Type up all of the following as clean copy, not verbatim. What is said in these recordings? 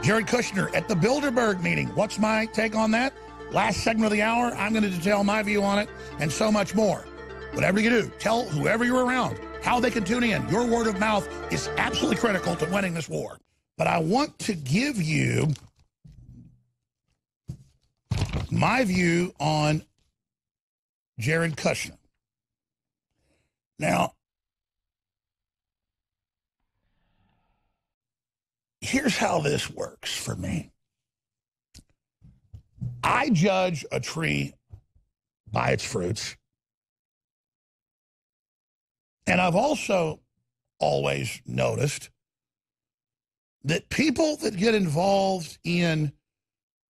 Jared Kushner at the Bilderberg meeting. What's my take on that? Last segment of the hour, I'm going to detail my view on it and so much more. Whatever you do, tell whoever you're around how they can tune in. Your word of mouth is absolutely critical to winning this war. But I want to give you my view on Jared Kushner. Now, here's how this works for me. I judge a tree by its fruits. And I've also always noticed that people that get involved in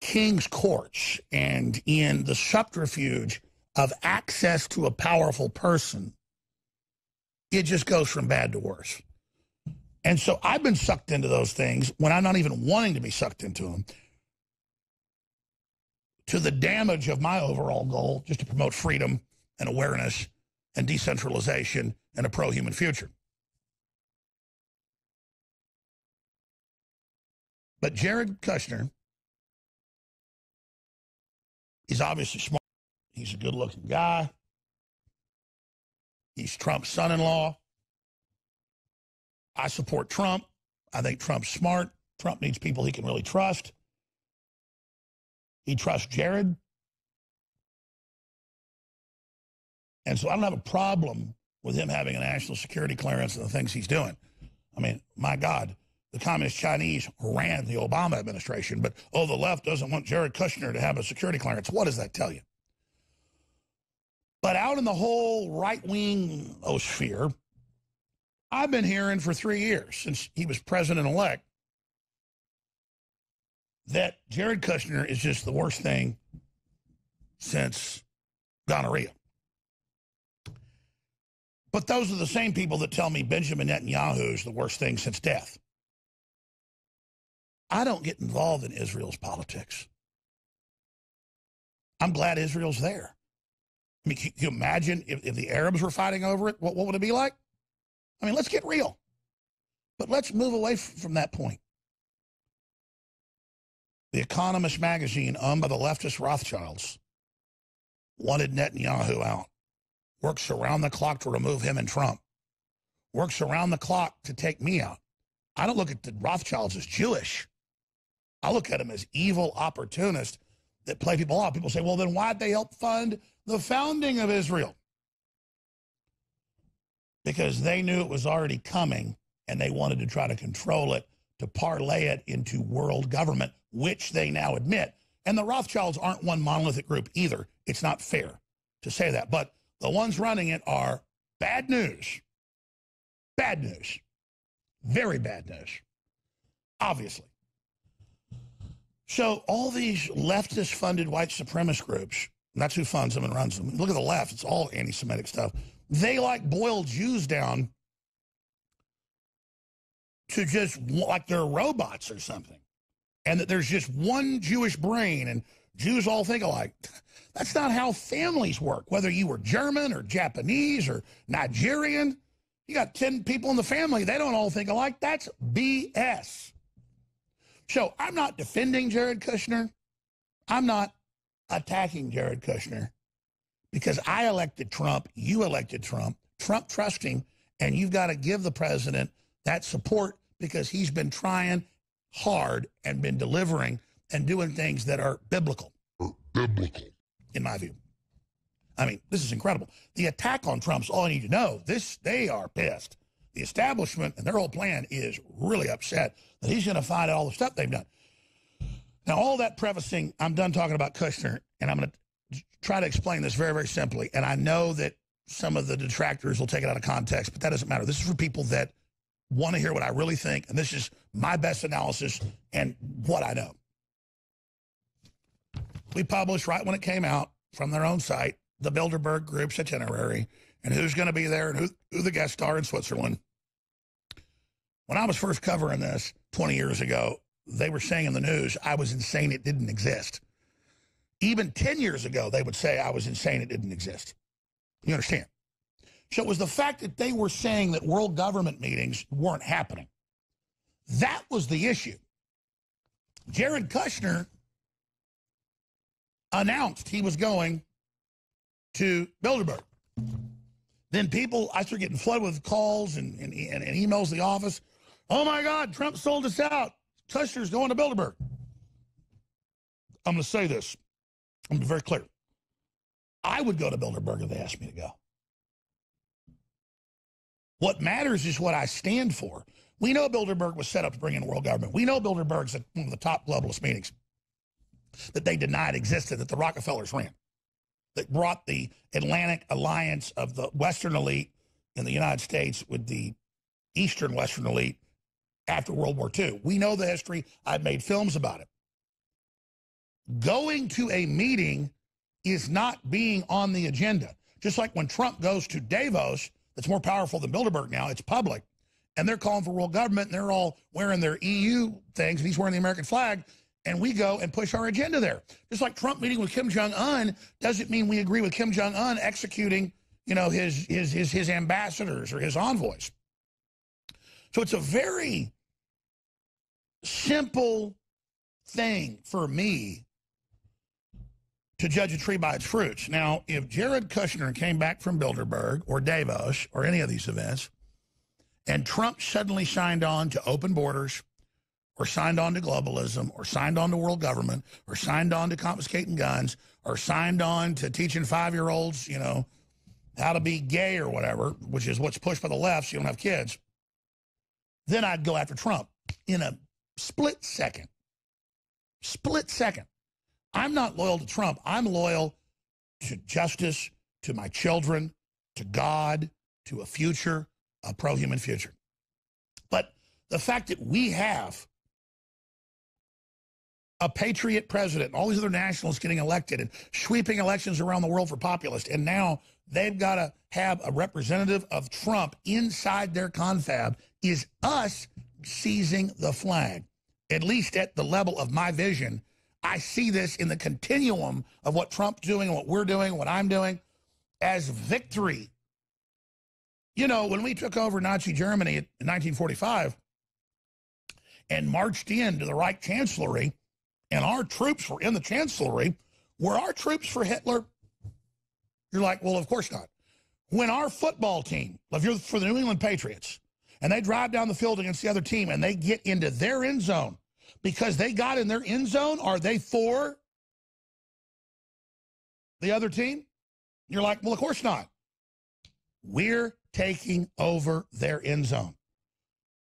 king's courts and in the subterfuge of access to a powerful person, it just goes from bad to worse. And so I've been sucked into those things when I'm not even wanting to be sucked into them, to the damage of my overall goal, just to promote freedom and awareness and decentralization and a pro-human future. But Jared Kushner, he's obviously smart. He's a good-looking guy. He's Trump's son-in-law. I support Trump. I think Trump's smart. Trump needs people he can really trust. He trusts Jared. And so I don't have a problem with him having a national security clearance and the things he's doing. I mean, my God, the communist Chinese ran the Obama administration, but, oh, the left doesn't want Jared Kushner to have a security clearance. What does that tell you? But out in the whole right-wing sphere, I've been hearing for 3 years, since he was president-elect, that Jared Kushner is just the worst thing since gonorrhea. But those are the same people that tell me Benjamin Netanyahu is the worst thing since death. I don't get involved in Israel's politics. I'm glad Israel's there. I mean, can you imagine if the Arabs were fighting over it? What would it be like? I mean, let's get real. But let's move away from that point. The Economist magazine, owned by the leftist Rothschilds, wanted Netanyahu out. Works around the clock to remove him and Trump. Works around the clock to take me out. I don't look at the Rothschilds as Jewish. I look at them as evil opportunists that play people off. People say, well, then why'd they help fund the founding of Israel? Because they knew it was already coming, and they wanted to try to control it, to parlay it into world government, which they now admit. And the Rothschilds aren't one monolithic group either. It's not fair to say that. But the ones running it are bad news. Bad news. Very bad news. Obviously. So all these leftist-funded white supremacist groups, and that's who funds them and runs them. Look at the left. It's all anti-Semitic stuff. They like boil Jews down to just like they're robots or something. And that there's just one Jewish brain and Jews all think alike. That's not how families work. Whether you were German or Japanese or Nigerian, you got 10 people in the family. They don't all think alike. That's BS. So I'm not defending Jared Kushner. I'm not attacking Jared Kushner because I elected Trump. You elected Trump. Trump trusts him. And you've got to give the president that support because he's been trying hard and been delivering and doing things that are biblical. In my view. I mean, this is incredible. The attack on Trump's all I need to know. They are pissed. The establishment and their whole plan is really upset that he's going to find out all the stuff they've done. Now, all that prefacing, I'm done talking about Kushner, and I'm going to try to explain this very, very simply. And I know that some of the detractors will take it out of context, but that doesn't matter. This is for people that want to hear what I really think, and this is my best analysis and what I know. We published right when it came out from their own site, the Bilderberg Group's itinerary, and who's going to be there and who the guests are in Switzerland. When I was first covering this 20 years ago, they were saying in the news I was insane, it didn't exist. Even 10 years ago, they would say I was insane, it didn't exist. You understand? So it was the fact that they were saying that world government meetings weren't happening. That was the issue. Jared Kushner announced he was going to Bilderberg. Then I started getting flooded with calls and emails to the office. Oh, my God, Trump sold us out. Kushner's going to Bilderberg. I'm going to say this. I'm going to be very clear. I would go to Bilderberg if they asked me to go. What matters is what I stand for. We know Bilderberg was set up to bring in world government. We know Bilderberg's at one of the top globalist meetings that they denied existed, that the Rockefellers ran, that brought the Atlantic alliance of the Western elite in the United States with the Eastern Western elite after World War II. We know the history. I've made films about it. Going to a meeting is not being on the agenda. Just like when Trump goes to Davos, that's more powerful than Bilderberg now, it's public, and they're calling for world government, and they're all wearing their EU things, and he's wearing the American flag, and we go and push our agenda there. Just like Trump meeting with Kim Jong-un doesn't mean we agree with Kim Jong-un executing, you know, his ambassadors or his envoys. So it's a very simple thing for me to judge a tree by its fruits. Now, if Jared Kushner came back from Bilderberg or Davos or any of these events, and Trump suddenly signed on to open borders, or signed on to globalism, or signed on to world government, or signed on to confiscating guns, or signed on to teaching 5-year-olds, you know, how to be gay or whatever, which is what's pushed by the left so you don't have kids, then I'd go after Trump in a split second. Split second. I'm not loyal to Trump. I'm loyal to justice, to my children, to God, to a future, a pro-human future. But the fact that we have a patriot president, all these other nationalists getting elected and sweeping elections around the world for populists, and now they've got to have a representative of Trump inside their confab, is us seizing the flag, at least at the level of my vision. I see this in the continuum of what Trump's doing, what we're doing, what I'm doing, as victory. You know, when we took over Nazi Germany in 1945 and marched into the Reich Chancellery, and our troops were in the Chancellery, were our troops for Hitler? You're like, well, of course not. When our football team, if you're for the New England Patriots, and they drive down the field against the other team and they get into their end zone, because they got in their end zone, are they for the other team? You're like, well, of course not. We're taking over their end zone.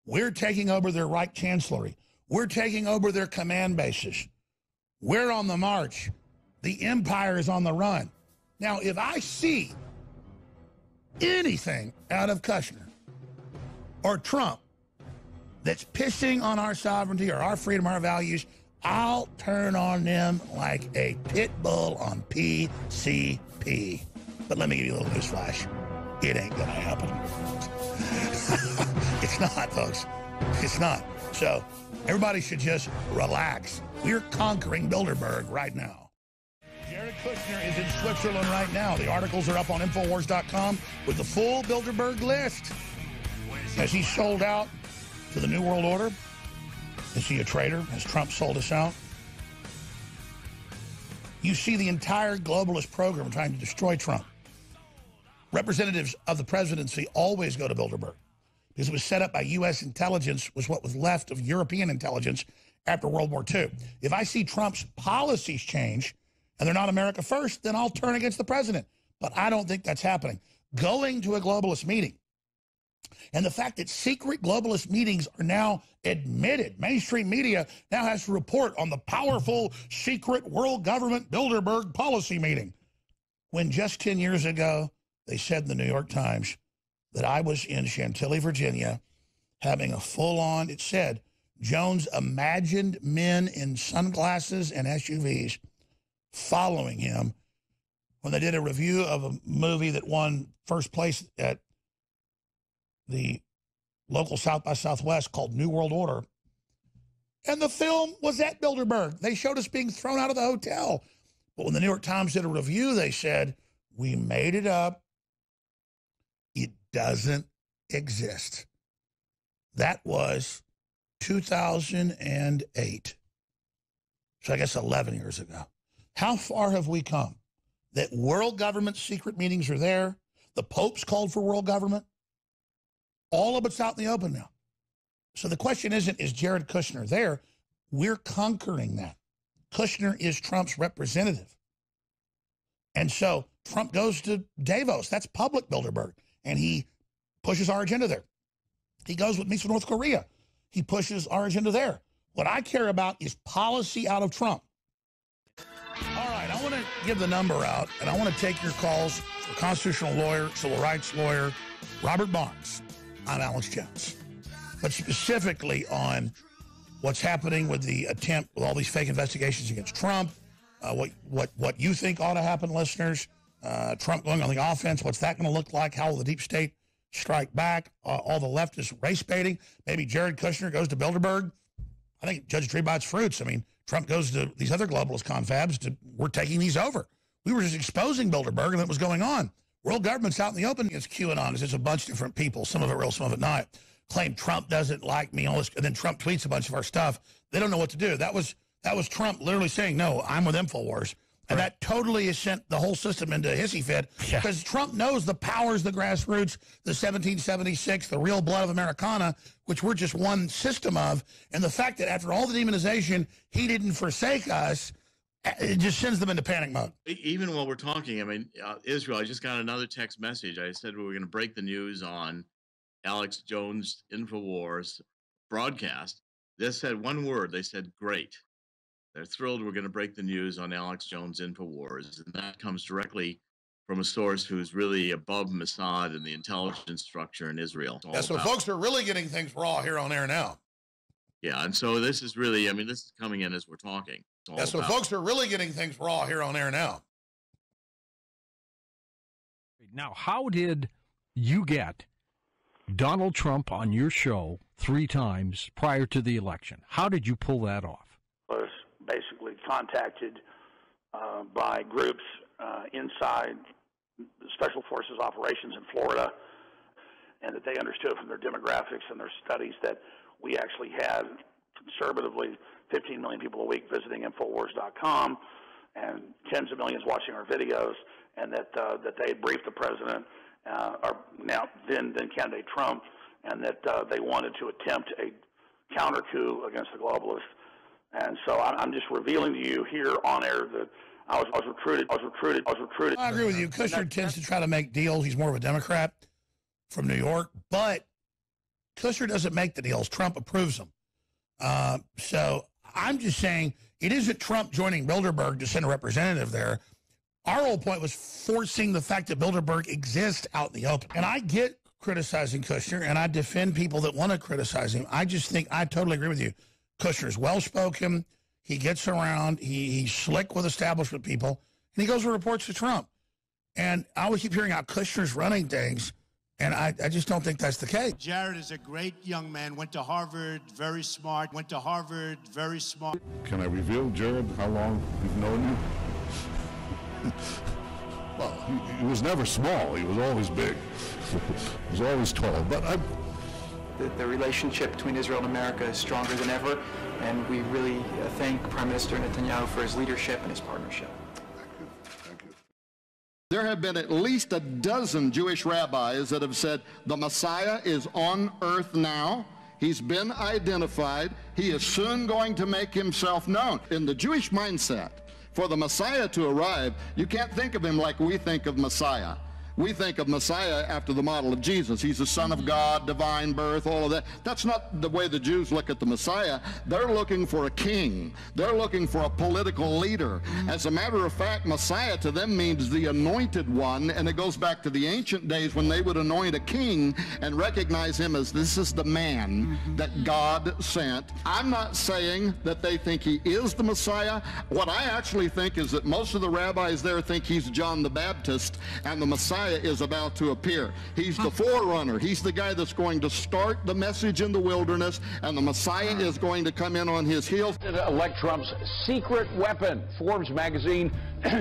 We're taking over their Reich Chancellery. We're taking over their command bases. We're on the march. The empire is on the run. Now, if I see anything out of Kushner or Trump that's pissing on our sovereignty or our freedom, our values, I'll turn on them like a pit bull on PCP. But let me give you a little newsflash. It ain't going to happen. It's not, folks. It's not. So everybody should just relax. We're conquering Bilderberg right now. Jared Kushner is in Switzerland right now. The articles are up on Infowars.com with the full Bilderberg list. Has he sold out to the New World Order? Is he a traitor? Has Trump sold us out? You see the entire globalist program trying to destroy Trump. Representatives of the presidency always go to Bilderberg because it was set up by U.S. intelligence, was what was left of European intelligence after World War II. If I see Trump's policies change and they're not America first, then I'll turn against the president. But I don't think that's happening. Going to a globalist meeting, and the fact that secret globalist meetings are now admitted, mainstream media now has to report on the powerful secret world government Bilderberg policy meeting. When just 10 years ago, they said in the New York Times that I was in Chantilly, Virginia, having a full-on, it said, Jones imagined men in sunglasses and SUVs following him when they did a review of a movie that won first place at the local South by Southwest called New World Order. And the film was at Bilderberg. They showed us being thrown out of the hotel. But when the New York Times did a review, they said, we made it up. It doesn't exist. That was 2008. so I guess 11 years ago. How far have we come? That world government secret meetings are there. The Pope's called for world government. All of it's out in the open now. So the question isn't, is Jared Kushner there? We're conquering that. Kushner is Trump's representative. And so Trump goes to Davos. That's public bilderberg. And he pushes our agenda there. He goes with meets with North Korea. He pushes our agenda there. What I care about is policy out of Trump. All right, I want to give the number out, and I want to take your calls for constitutional lawyer, civil rights lawyer, Robert Barnes. I'm Alex Jones. But specifically on what's happening with the attempt with all these fake investigations against Trump, what you think ought to happen, listeners, Trump going on the offense, what's that going to look like? How will the deep state strike back? All the leftist race baiting. Maybe Jared Kushner goes to Bilderberg. I think Judge Tree bites fruits. I mean, Trump goes to these other globalist confabs. We're taking these over. We were just exposing Bilderberg and it was going on. World government's out in the open against QAnon. It's a bunch of different people, some of it real, some of it not. Claim Trump doesn't like me, all this, and then Trump tweets a bunch of our stuff. They don't know what to do. That was Trump literally saying, no, I'm with InfoWars. And that totally has sent the whole system into a hissy fit because Trump knows the powers, the grassroots, the 1776, the real blood of Americana, which we're just one system of. And the fact that after all the demonization, he didn't forsake us, it just sends them into panic mode. Even while we're talking, I mean, Israel, I just got another text message. I said we were going to break the news on Alex Jones' InfoWars broadcast. They said one word. They said, great. They're thrilled we're going to break the news on Alex Jones' InfoWars. And that comes directly from a source who's really above Mossad and the intelligence structure in Israel. Yeah, so folks are really getting things raw here on air now. Yeah, and so this is really, I mean, this is coming in as we're talking. Yeah, so folks are really getting things raw here on air now. Now, how did you get Donald Trump on your show 3 times prior to the election? How did you pull that off? Was basically contacted by groups inside the Special Forces operations in Florida, and that they understood from their demographics and their studies that we actually had conservatively 15 million people a week visiting Infowars.com and tens of millions watching our videos, and that they had briefed the president, or now then candidate Trump, and that they wanted to attempt a counter coup against the globalists. And so I'm just revealing to you here on air that I was recruited. I agree with you. Kushner tends to try to make deals. He's more of a Democrat from New York, but Kushner doesn't make the deals. Trump approves them. So I'm just saying it isn't Trump joining Bilderberg to send a representative there. Our whole point was forcing the fact that Bilderberg exists out in the open. And I get criticizing Kushner, and I defend people that want to criticize him. I just think I totally agree with you. Kushner's well-spoken. He gets around. He's slick with establishment people. And he goes and reports to Trump. And I always keep hearing how Kushner's running things, and I just don't think that's the case. Jared is a great young man. Went to Harvard, very smart. Can I reveal, Jared, how long we've known you? Well, he was never small. He was always big. He was always tall. But The relationship between Israel and America is stronger than ever, and we really thank Prime Minister Netanyahu for his leadership and his partnership. Thank you. There have been at least a dozen Jewish rabbis that have said the Messiah is on earth now. He's been identified. He is soon going to make himself known. In the Jewish mindset, for the Messiah to arrive, you can't think of him like we think of Messiah. We think of Messiah after the model of Jesus. He's the Son of God, divine birth, all of that. That's not the way the Jews look at the Messiah. They're looking for a king. They're looking for a political leader. As a matter of fact, Messiah to them means the anointed one, and it goes back to the ancient days when they would anoint a king and recognize him as this is the man that God sent. I'm not saying that they think he is the Messiah. What I actually think is that most of the rabbis there think he's John the Baptist, and the Messiah is about to appear. He's the forerunner. He's the guy that's going to start the message in the wilderness, and the Messiah is going to come in on his heels. Elect Trump's secret weapon. Forbes magazine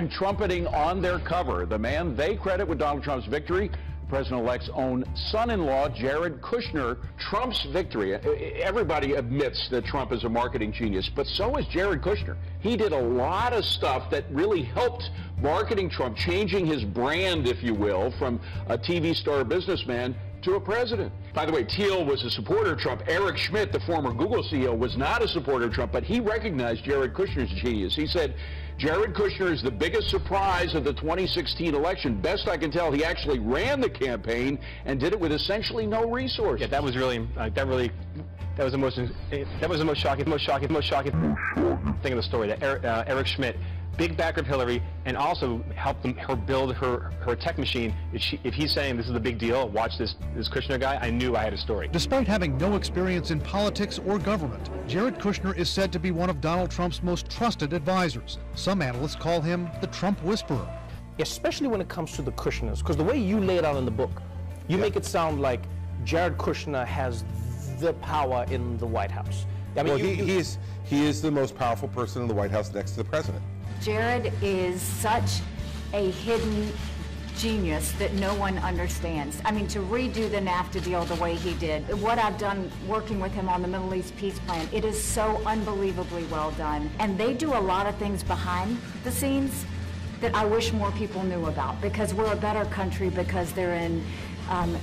trumpeting on their cover the man they credit with Donald Trump's victory, President-elect's own son-in-law, Jared Kushner. Trump's victory. Everybody admits that Trump is a marketing genius, but so is Jared Kushner. He did a lot of stuff that really helped marketing Trump, changing his brand, if you will, from a TV star businessman to a president. By the way, Thiel was a supporter of Trump. Eric Schmidt, the former Google CEO, was not a supporter of Trump, but he recognized Jared Kushner's genius. He said, Jared Kushner is the biggest surprise of the 2016 election. Best I can tell, he actually ran the campaign and did it with essentially no resources. Yeah, that was really, that was the most shocking thing of the story. That Eric Schmidt, big backer of Hillary, and also helped her build her tech machine. If he's saying this is a big deal, watch this Kushner guy, I knew I had a story. Despite having no experience in politics or government, Jared Kushner is said to be one of Donald Trump's most trusted advisors. Some analysts call him the Trump whisperer. Especially when it comes to the Kushners, because the way you lay it out in the book, you make it sound like Jared Kushner has the power in the White House. I mean, well, he is the most powerful person in the White House next to the president. Jared is such a hidden genius that no one understands. I mean, to redo the NAFTA deal the way he did, what I've done working with him on the Middle East peace plan, it is so unbelievably well done. And they do a lot of things behind the scenes that I wish more people knew about, because we're a better country because they're in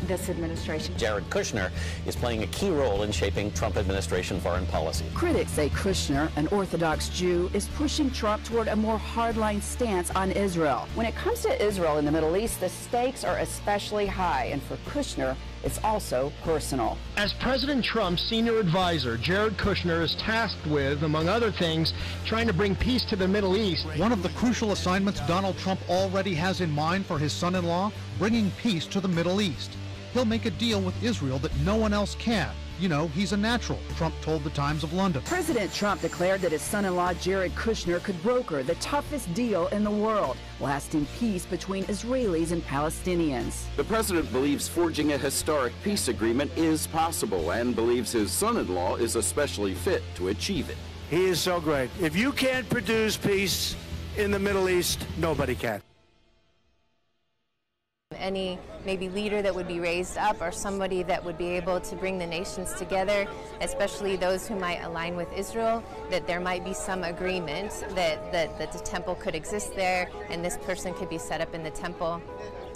this administration. Jared Kushner is playing a key role in shaping Trump administration foreign policy. Critics say Kushner, an Orthodox Jew, is pushing Trump toward a more hardline stance on Israel. When it comes to Israel in the Middle East, the stakes are especially high, and for Kushner, it's also personal. As President Trump's senior advisor, Jared Kushner is tasked with, among other things, trying to bring peace to the Middle East. One of the crucial assignments Donald Trump already has in mind for his son-in-law, bringing peace to the Middle East. He'll make a deal with Israel that no one else can. You know, he's a natural, Trump told the Times of London. President Trump declared that his son-in-law Jared Kushner could broker the toughest deal in the world, lasting peace between Israelis and Palestinians. The president believes forging a historic peace agreement is possible and believes his son-in-law is especially fit to achieve it. He is so great. If you can't produce peace in the Middle East, nobody can. Any maybe leader that would be raised up, or somebody that would be able to bring the nations together, especially those who might align with Israel, that there might be some agreement that the temple could exist there and this person could be set up in the temple.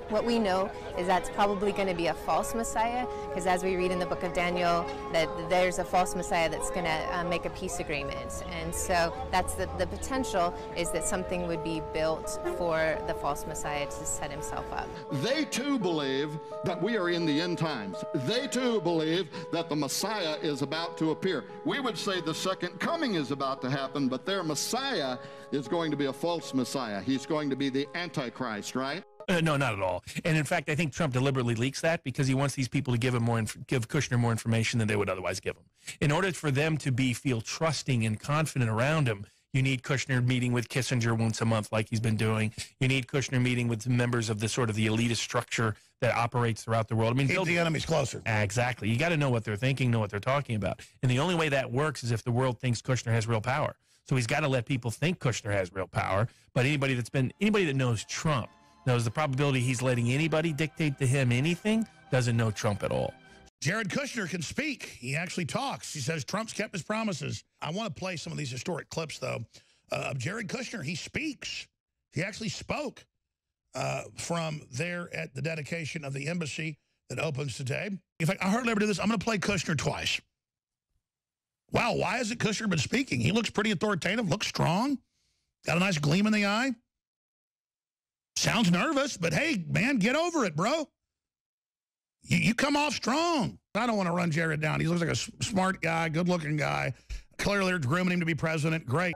What we know is that's probably going to be a false Messiah, because as we read in the book of Daniel, that there's a false Messiah that's going to make a peace agreement. And so that's the potential, is that something would be built for the false Messiah to set himself up. They too believe that we are in the end times. They too believe that the Messiah is about to appear. We would say the second coming is about to happen, but their Messiah is going to be a false Messiah. He's going to be the Antichrist, right? No, not at all. And in fact, I think Trump deliberately leaks that because he wants these people to give Kushner more information than they would otherwise give him. In order for them to feel trusting and confident around him, you need Kushner meeting with Kissinger once a month like he's been doing. You need Kushner meeting with members of the sort of the elitist structure that operates throughout the world. I mean, keep the enemies closer. Exactly. You got to know what they're thinking, know what they're talking about. And the only way that works is if the world thinks Kushner has real power. So he's got to let people think Kushner has real power. But anybody that knows Trump knows the probability he's letting anybody dictate to him anything doesn't know Trump at all. Jared Kushner can speak. He actually talks. He says Trump's kept his promises. I want to play some of these historic clips, though, of Jared Kushner. He speaks. He actually spoke from there at the dedication of the embassy that opens today. In fact, I hardly ever do this. I'm going to play Kushner twice. Wow, why hasn't Kushner been speaking? He looks pretty authoritative, looks strong, got a nice gleam in the eye. Sounds nervous, but hey, man, get over it, bro. You come off strong. I don't want to run Jared down. He looks like a smart guy, good-looking guy. Clearly, they're grooming him to be president. Great.